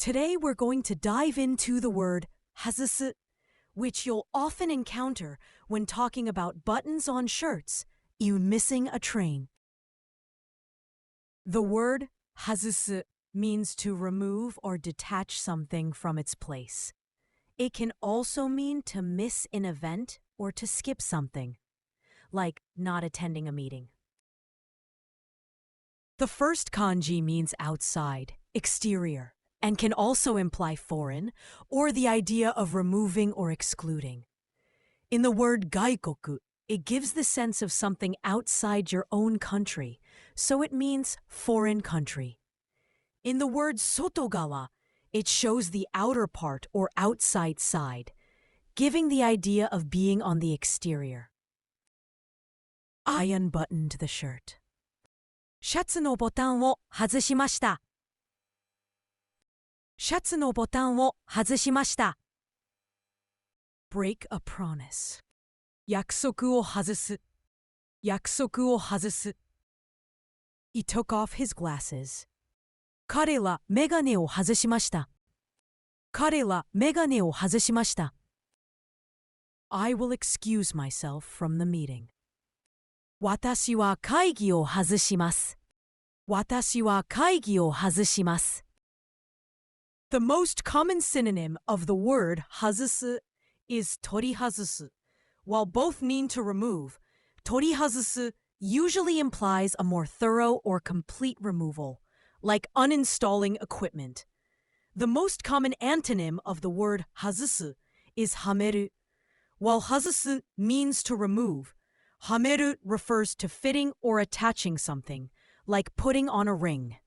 Today we're going to dive into the word hazusu, which you'll often encounter when talking about buttons on shirts, you missing a train. The word hazusu means to remove or detach something from its place. It can also mean to miss an event or to skip something, like not attending a meeting. The first kanji means outside, exterior, and can also imply foreign or the idea of removing or excluding. In the word gaikoku, it gives the sense of something outside your own country, so it means foreign country. In the word sotogawa, it shows the outer part or outside side, giving the idea of being on the exterior. I unbuttoned the shirt. シャツのボタンを外しました。シャツのボタンを外しました。break a promise. 約束を外す。約束を外す。He took off his glasses. 彼はメガネを外しました。彼はメガネを外しました。I will excuse myself from the meeting. 私は会議を外します。私は会議を外します。The most common synonym of the word hazusu is torihazusu. While both mean to remove, torihazusu usually implies a more thorough or complete removal, like uninstalling equipment. The most common antonym of the word hazusu is hameru. While hazusu means to remove, hameru refers to fitting or attaching something, like putting on a ring.